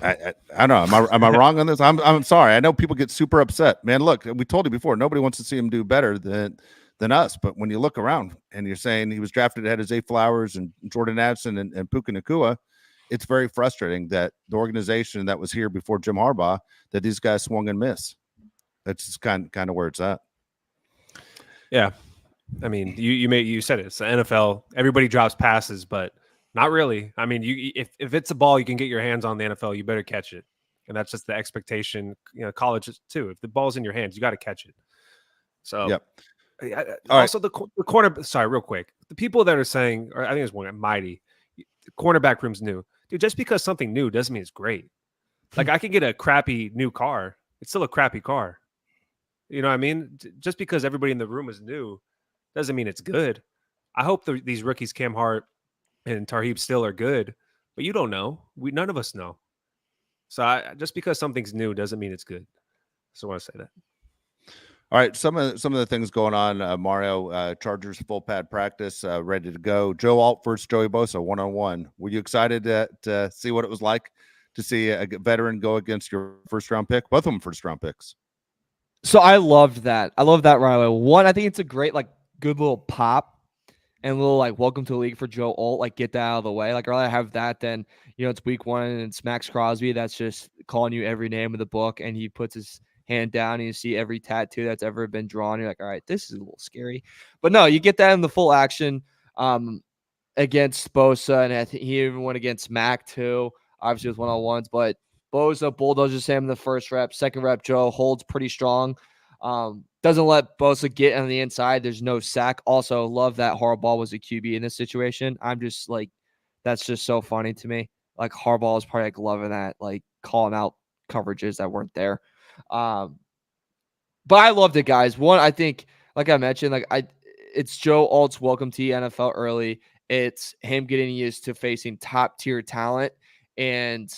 I don't know. Am I wrong on this? I'm sorry. I know people get super upset, man. Look, we told you before, nobody wants to see him do better than us. But when you look around and you're saying he was drafted ahead of Zay Flowers and Jordan Addison and Puka Nacua, it's very frustrating that the organization that was here before Jim Harbaugh, that these guys swung and miss. That's just kind of where it's at. Yeah. I mean, you said it. It's the NFL. Everybody drops passes, but not really. I mean, if it's a ball you can get your hands on the NFL, you better catch it. And that's just the expectation. College too. If the ball's in your hands, you got to catch it. So, yep. Also, the corner. Sorry, real quick. The people that are saying, or I think it's one mighty, the cornerback room's new. Dude, just because something new doesn't mean it's great. Like, I could get a crappy new car. It's still a crappy car. You know what I mean? Just because everybody in the room is new doesn't mean it's good. I hope these rookies, Cam Hart and Tarheeb Still, are good, but you don't know. None of us know. So just because something's new doesn't mean it's good. So I want to say that. All right, some of the things going on, Mario. Chargers full pad practice, ready to go. Joe Alt versus Joey Bosa, 1-on-1. Were you excited to see what it was like to see a veteran go against your first-round pick? Both of them first-round picks. So I loved that. I love that right away. One, I think it's a great, like, good little pop and a little, like, welcome to the league for Joe Alt. Like, get that out of the way. Like, I'd rather have that than, it's week 1 and it's Max Crosby that's just calling you every name of the book, and he puts his hand down and you see every tattoo that's ever been drawn. You're like, all right, this is a little scary. But no, you get that in the full action against Bosa, and I think he even went against Mac too, obviously with one-on-ones. But Bosa bulldozes him in the first rep. Second rep, Joe holds pretty strong. Doesn't let Bosa get on the inside. There's no sack. Also, love that Harbaugh was a QB in this situation. I'm just like, that's just so funny to me. Like, Harbaugh is probably like loving that, like calling out coverages that weren't there. But I loved it, guys. One, I think, like I mentioned, it's Joe Alt's welcome to the NFL early. It's him getting used to facing top tier talent, and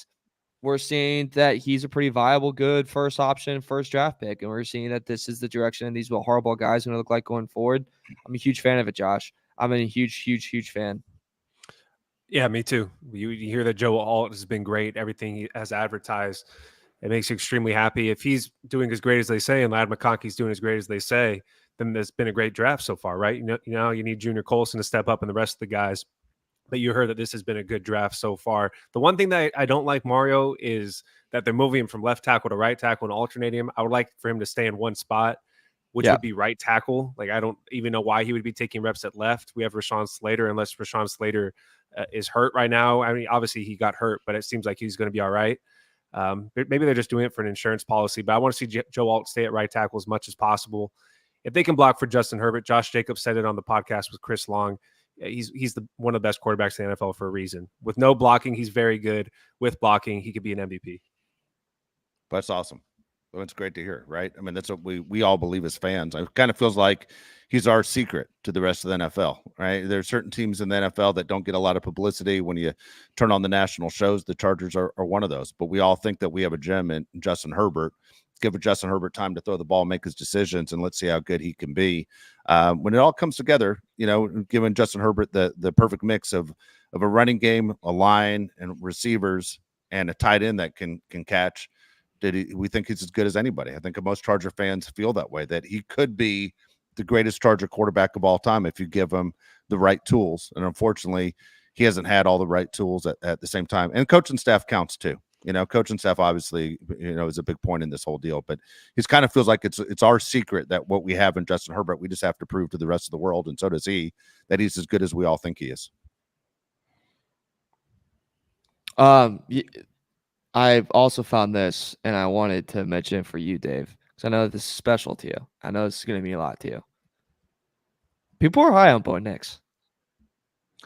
we're seeing that he's a pretty viable, good first option, first draft pick, and we're seeing that this is the direction these Harbaugh guys are going to look like going forward. I'm a huge fan of it, Josh. I'm a huge fan. Yeah, me too. You hear that Joe Alt has been great. Everything he has advertised. It makes you extremely happy. If he's doing as great as they say and Ladd McConkey's doing as great as they say, then there's been a great draft so far, right? You need Junior Colson to step up and the rest of the guys. But you heard that this has been a good draft so far. The one thing that I don't like, Mario, is that they're moving him from left tackle to right tackle and alternating him. I would like for him to stay in one spot, which would be right tackle. Like, I don't even know why he would be taking reps at left. We have Rashawn Slater, unless Rashawn Slater is hurt right now. I mean, obviously he got hurt, but it seems like he's going to be all right. Maybe they're just doing it for an insurance policy, but I want to see Joe Alt stay at right tackle as much as possible. If they can block for Justin Herbert, Josh Jacobs said it on the podcast with Chris Long. He's one of the best quarterbacks in the NFL for a reason. With no blocking, he's very good. With blocking, he could be an MVP. That's awesome. Well, it's great to hear, right? I mean, that's what we all believe as fans. It kind of feels like he's our secret to the rest of the NFL, right? There are certain teams in the NFL that don't get a lot of publicity when you turn on the national shows. The Chargers are one of those, but we all think that we have a gem in Justin Herbert, give Justin Herbert time to throw the ball, make his decisions, and let's see how good he can be. When it all comes together, giving Justin Herbert the perfect mix of a running game, a line, and receivers, and a tight end that can catch, we think he's as good as anybody. I think most Charger fans feel that way, that he could be the greatest Charger quarterback of all time if you give him the right tools. And unfortunately, he hasn't had all the right tools at the same time. And coaching staff counts too. Coaching staff obviously, is a big point in this whole deal. But he kind of feels like it's our secret that what we have in Justin Herbert, we just have to prove to the rest of the world, and so does he, that he's as good as we all think he is. I've also found this, and I wanted to mention it for you, Dave, because I know this is special to you. I know this is going to mean a lot to you. People are high on Bo Nix.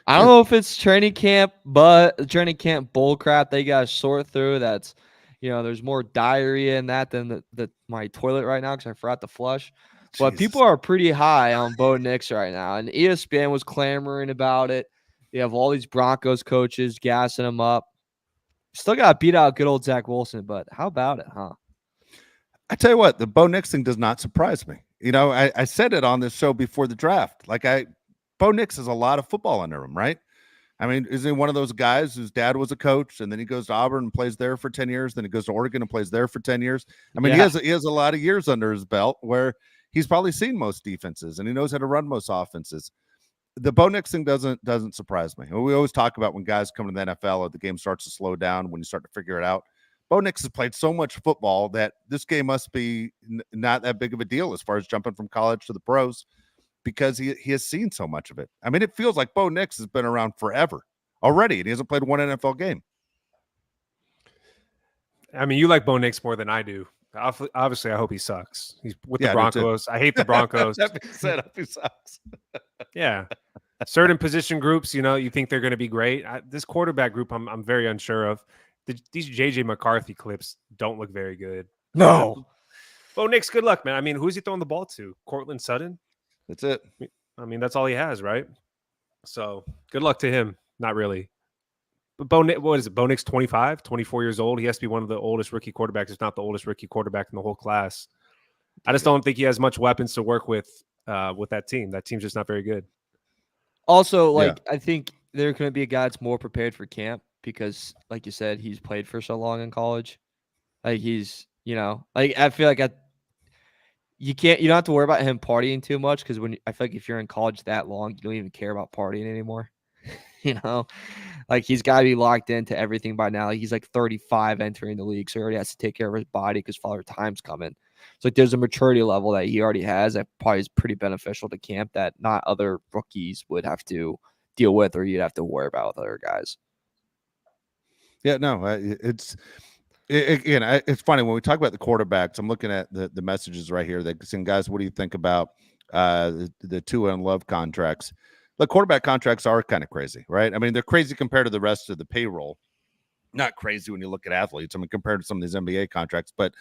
I don't know if it's training camp, but training camp bull crap they got to sort through. That's, there's more diarrhea in that than my toilet right now because I forgot to flush. But people are pretty high on Bo Nix right now, and ESPN was clamoring about it. You have all these Broncos coaches gassing him up. Still got to beat out good old Zach Wilson, but how about it, huh? I tell you what, the Bo Nix thing does not surprise me. I said it on this show before the draft. Bo Nix has a lot of football under him, right? I mean, is he one of those guys whose dad was a coach and then he goes to Auburn and plays there for 10 years, then he goes to Oregon and plays there for 10 years? I mean, he has a lot of years under his belt where he's probably seen most defenses and he knows how to run most offenses. The Bo Nix thing doesn't surprise me. We always talk about when guys come to the NFL or the game starts to slow down, when you start to figure it out. Bo Nix has played so much football that this game must be not that big of a deal as far as jumping from college to the pros, because he has seen so much of it. I mean, it feels like Bo Nix has been around forever already, and he hasn't played one NFL game. I mean, you like Bo Nix more than I do. Obviously, I hope he sucks. He's with the Broncos. I hate the Broncos. That being said, I hope he sucks. Yeah. Certain position groups, you think they're going to be great. This quarterback group, I'm very unsure of. These JJ McCarthy clips don't look very good. No. Bo Nix, good luck, man. I mean, who's he throwing the ball to? Cortland Sutton? That's it. I mean, that's all he has, right? So good luck to him. Not really. But Bo Nix, 25, 24 years old. He has to be one of the oldest rookie quarterbacks, if not the oldest rookie quarterback in the whole class. I just don't think he has much weapons to work with that team. That team's just not very good. Also, I think there going to be a guy that's more prepared for camp because, like you said, he's played for so long in college. I feel like you don't have to worry about him partying too much because I feel like if you're in college that long, you don't even care about partying anymore. He's got to be locked into everything by now. He's 35 entering the league, so he already has to take care of his body because Father Time's coming. So there's a maturity level that he already has that probably is pretty beneficial to camp that not other rookies would have to deal with or you'd have to worry about with other guys. Yeah, no, it's funny when we talk about the quarterbacks. I'm looking at the messages right here. They're saying, guys, what do you think about the Tua and Love contracts? The quarterback contracts are kind of crazy, right? I mean, they're crazy compared to the rest of the payroll. Not crazy when you look at athletes. I mean, compared to some of these NBA contracts, but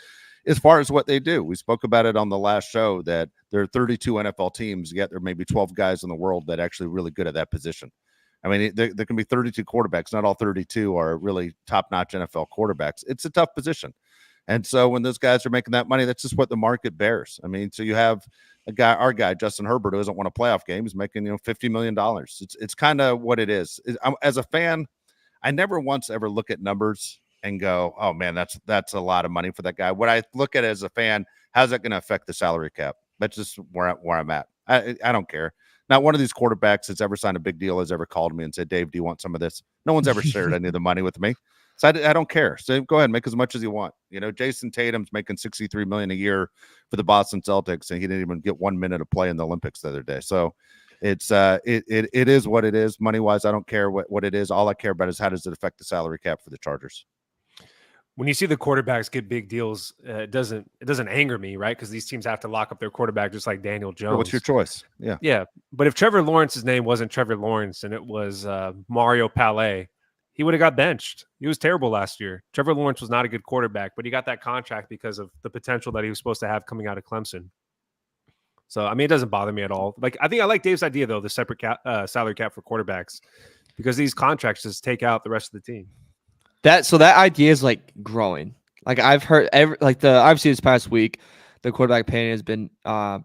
as far as what they do, we spoke about it on the last show that there are 32 NFL teams, yet there may be 12 guys in the world that are actually really good at that position. I mean, there can be 32 quarterbacks. Not all 32 are really top-notch NFL quarterbacks. It's a tough position. And so when those guys are making that money, that's just what the market bears. I mean, so you have our guy, Justin Herbert, who doesn't win a playoff game. He's making, $50 million. It's kind of what it is. As a fan, I never once ever look at numbers and go, oh man, that's a lot of money for that guy. What I look at as a fan, how's that going to affect the salary cap? That's just where I'm at. I don't care. Not one of these quarterbacks that's ever signed a big deal has ever called me and said, Dave, do you want some of this? No one's ever shared any of the money with me. So I don't care. So go ahead, make as much as you want. Jason Tatum's making $63 million a year for the Boston Celtics, and he didn't even get 1 minute of play in the Olympics the other day. So it's it is what it is. Money wise, I don't care what it is. All I care about is how does it affect the salary cap for the Chargers. When you see the quarterbacks get big deals, it doesn't anger me, right? Because these teams have to lock up their quarterback just like Daniel Jones. What's your choice? Yeah. But if Trevor Lawrence's name wasn't Trevor Lawrence and it was Mario Palais, he would have got benched. He was terrible last year. Trevor Lawrence was not a good quarterback, but he got that contract because of the potential that he was supposed to have coming out of Clemson. So, I mean, it doesn't bother me at all. I think I like Dave's idea, though, the separate salary cap for quarterbacks, because these contracts just take out the rest of the team. So that idea is growing Like I've heard obviously this past week, the quarterback painting has been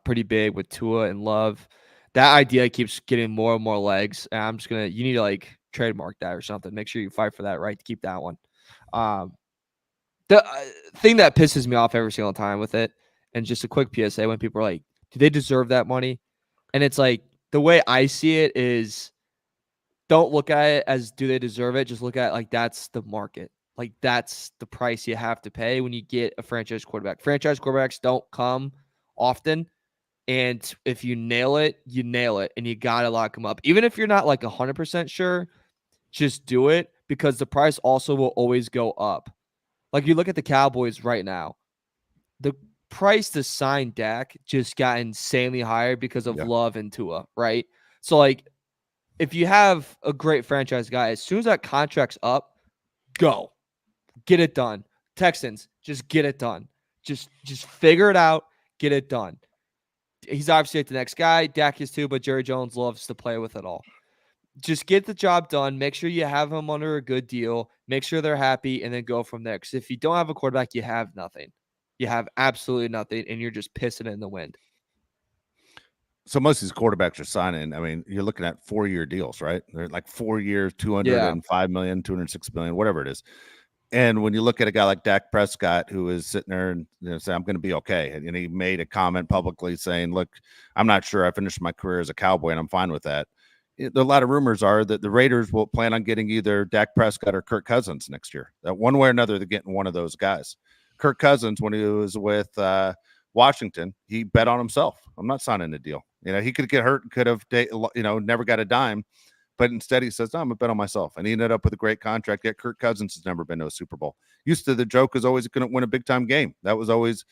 pretty big with Tua and Love. That idea keeps getting more and more legs. And I'm just you need to like trademark that or something. Make sure you fight for that right to keep that one. The thing that pisses me off every single time with it, and just a quick PSA when people are like, do they deserve that money? And it's like, the way I see it is, don't look at it as do they deserve it. Just look at it like that's the market. Like that's the price you have to pay when you get a franchise quarterback. Franchise quarterbacks don't come often. And if you nail it, you nail it. And you got to lock them up. Even if you're not like 100% sure, just do it, because the price also will always go up. Like you look at the Cowboys right now, the price to sign Dak just got insanely higher because of Love and Tua, right? So like, if you have a great franchise guy, as soon as that contract's up, go. Get it done. Texans, just get it done. Just figure it out. Get it done. He's obviously the next guy. Dak is too, but Jerry Jones loves to play with it all. Just get the job done. Make sure you have him under a good deal. Make sure they're happy, and then go from there. Because if you don't have a quarterback, you have nothing. You have absolutely nothing, and you're just pissing it in the wind. So most of these quarterbacks are signing. I mean, you're looking at 4-year deals, right? They're like 4 years, $205 million, $206 million, whatever it is. And when you look at a guy like Dak Prescott, who is sitting there and saying, I'm going to be okay. And he made a comment publicly saying, look, I'm not sure I finished my career as a Cowboy, and I'm fine with that. A lot of rumors are that the Raiders will plan on getting either Dak Prescott or Kirk Cousins next year. That one way or another, they're getting one of those guys. Kirk Cousins, when he was with Washington, he bet on himself. I'm not signing a deal. He could get hurt, could have, never got a dime. But instead he says, no, I'm going to bet on myself. And he ended up with a great contract. Yet Kirk Cousins has never been to a Super Bowl. Used to, the joke is always going to win a big time game. That was always,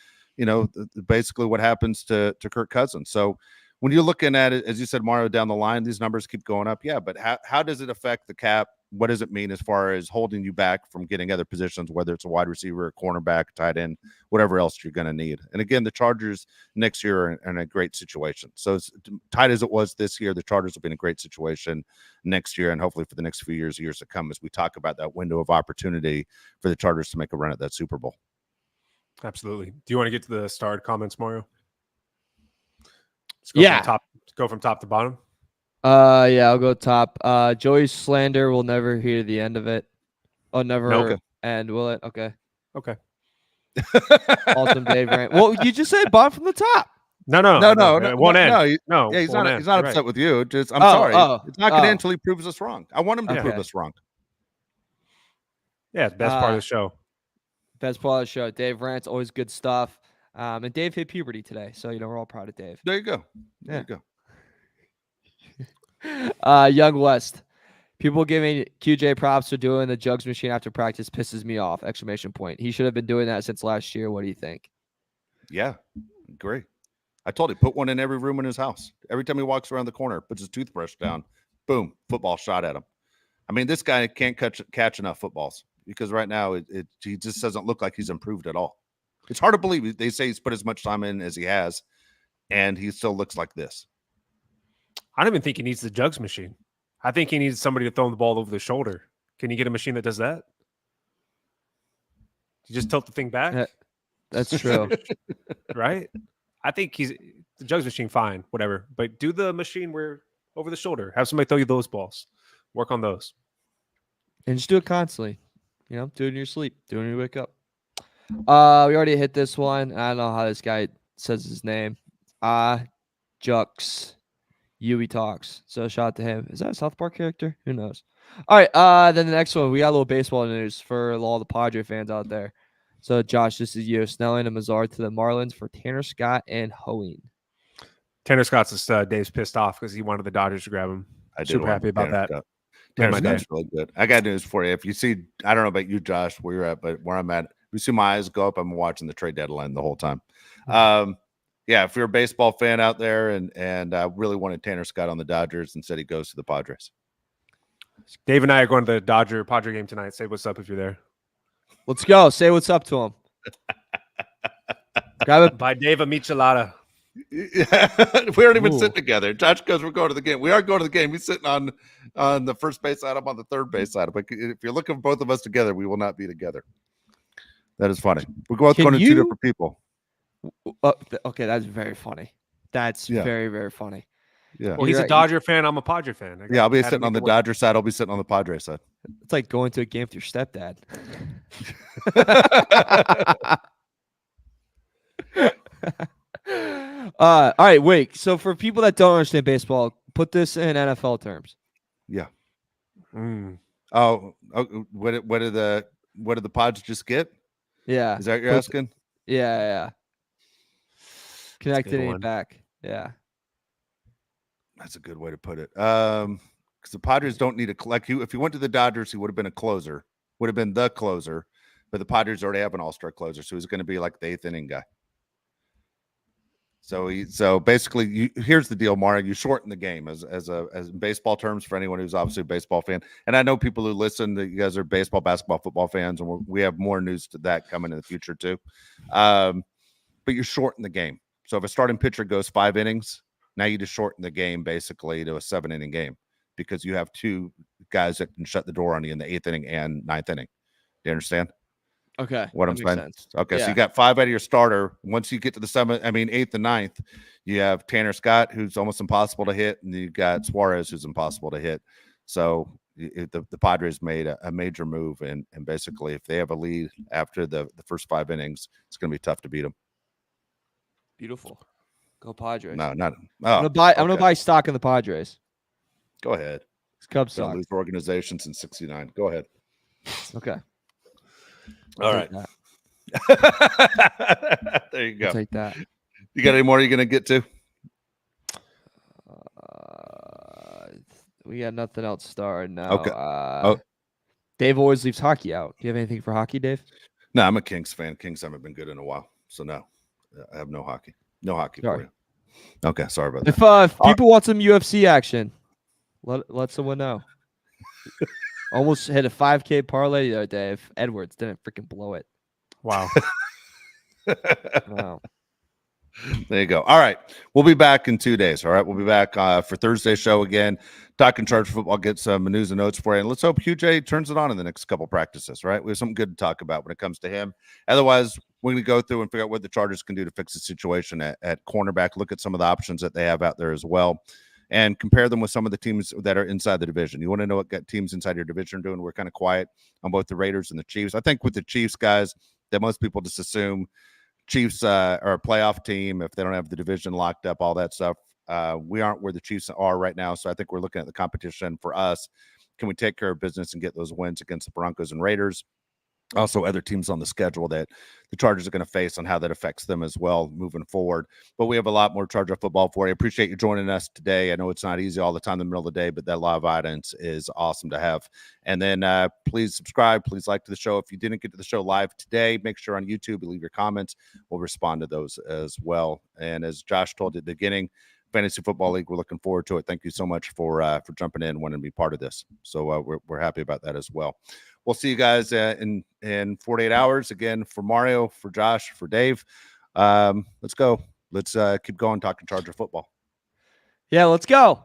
basically what happens to Kirk Cousins. So when you're looking at it, as you said, Mario, down the line, these numbers keep going up. Yeah, but how does it affect the cap? What does it mean as far as holding you back from getting other positions, whether it's a wide receiver, a cornerback, tight end, whatever else you're going to need? And again, the Chargers next year are in a great situation. So as tight as it was this year, the Chargers will be in a great situation next year, and hopefully for the next few years to come, as we talk about that window of opportunity for the Chargers to make a run at that Super Bowl. Absolutely. Do you want to get to the starred comments, Mario? Go from top to bottom. Yeah, I'll go top. Joey's slander will never hear the end of it. Oh, never end, will it? Okay. Awesome, Dave. Rant. Well, you just said bottom from the top. No. One end. No. Yeah, he's not upset with you. Just I'm sorry. It's not going to until he proves us wrong. I want him to prove us wrong. Yeah, it's best part of the show. Best part of the show. Dave Rant's always good stuff. And Dave hit puberty today, so we're all proud of Dave. There you go. There you go. Young West. People giving QJ props for doing the jugs machine after practice pisses me off! ! He should have been doing that since last year. What do you think? Yeah, agree. I told him, put one in every room in his house. Every time he walks around the corner, puts his toothbrush down, boom, football shot at him. I mean, this guy can't catch enough footballs, because right now he just doesn't look like he's improved at all. It's hard to believe. They say he's put as much time in as he has, and he still looks like this. I don't even think he needs the jugs machine. I think he needs somebody to throw him the ball over the shoulder. Can you get a machine that does that? You just tilt the thing back? That's true. Right? I think the jugs machine, fine, whatever. But do the machine where over the shoulder. Have somebody throw you those balls. Work on those. And just do it constantly. Do it in your sleep. Do it when you wake up. We already hit this one. I don't know how this guy says his name. Jux. Yui talks. So shout out to him. Is that a South Park character? Who knows? All right. Then the next one, we got a little baseball news for all the Padre fans out there. So Josh, this is you. Snelling and Mazard to the Marlins for Tanner Scott and Hoeing. Tanner Scott's Dave's pissed off because he wanted the Dodgers to grab him. Super happy about that. Tanner Scott's really good. I got news for you. If you see, I don't know about you, Josh, where you're at, but where I'm at, we see my eyes go up. I'm watching the trade deadline the whole time. Yeah, if you're a baseball fan out there and really wanted Tanner Scott on the Dodgers, instead he goes to the Padres. Dave and I are going to the Padre game tonight. Say what's up if you're there. Let's go. Say what's up to him. Grab it. Buy Dave a michelada. Yeah, we aren't even sitting together. Josh goes, we're going to the game. We are going to the game. He's sitting on the first base side. I'm on the third base side. But if you're looking for both of us together, we will not be together. That is funny. We're both going to two different people. Okay, that's very funny. That's very, very funny. Yeah. Well, he's a Dodger fan. I'm a Padre fan. I'll be sitting on the Dodger side. I'll be sitting on the Padre side. It's like going to a game with your stepdad. All right, wait. So for people that don't understand baseball, put this in NFL terms. Yeah. Oh, what did the Pods just get? Yeah. Is that what you're asking? Yeah. Connecting it back. Yeah. That's a good way to put it. Because the Padres don't need if you went to the Dodgers, he would have been a closer, would have been the closer, but the Padres already have an all-star closer, so he's going to be like the 8th inning guy. So basically, here's the deal, Mario. You shorten the game as in baseball terms for anyone who's obviously a baseball fan. And I know people who listen that you guys are baseball, basketball, football fans, and we have more news to that coming in the future too. But you shorten the game. So if a starting pitcher goes 5 innings, now you just shorten the game basically to a 7-inning game because you have 2 guys that can shut the door on you in the 8th inning and 9th inning. Do you understand? Okay. What I'm saying? Sense. Okay. Yeah. So you got 5 out of your starter. Once you get to the 8th and 9th, you have Tanner Scott, who's almost impossible to hit, and you got Suarez, who's impossible to hit. So the Padres made a major move, and basically, if they have a lead after the first 5 innings, it's going to be tough to beat them. Beautiful. Go Padres. No, not. I'm gonna buy stock in the Padres. Go ahead. Cubs stock. Lose organization since '69. Go ahead. Okay. All right. There you go. I'll take that. You got any more you're going to get to? We got nothing else started now. Okay. Dave always leaves hockey out. Do you have anything for hockey, Dave? No, I'm a Kings fan. Kings haven't been good in a while. So, no. I have no hockey. No hockey for you. Okay. Sorry about that. If people want some UFC action, let someone know. Almost hit a 5K parlay the other day if Edwards didn't freaking blow it. Wow. Wow. There you go. All right. We'll be back in 2 days. All right. We'll be back for Thursday's show again. Talking Charger football, get some news and notes for you. And let's hope QJ turns it on in the next couple practices, right? We have something good to talk about when it comes to him. Otherwise, we're going to go through and figure out what the Chargers can do to fix the situation at cornerback. Look at some of the options that they have out there as well, and compare them with some of the teams that are inside the division. You want to know what teams inside your division are doing? We're kind of quiet on both the Raiders and the Chiefs. I think with the Chiefs, guys, that most people just assume Chiefs are a playoff team if they don't have the division locked up, all that stuff. We aren't where the Chiefs are right now, so I think we're looking at the competition for us. Can we take care of business and get those wins against the Broncos and Raiders? Also, other teams on the schedule that the Chargers are going to face and how that affects them as well moving forward. But we have a lot more Charger football for you. Appreciate you joining us today. I know it's not easy all the time in the middle of the day, but that live audience is awesome to have. And then please subscribe. Please like to the show. If you didn't get to the show live today, make sure on YouTube you leave your comments. We'll respond to those as well. And as Josh told you at the beginning, Fantasy Football League, we're looking forward to it. Thank you so much for jumping in, wanting to be part of this. So we're happy about that as well. We'll see you guys in 48 hours. Again, for Mario, for Josh, for Dave. Let's go. Let's keep going talking Charger football. Yeah, let's go.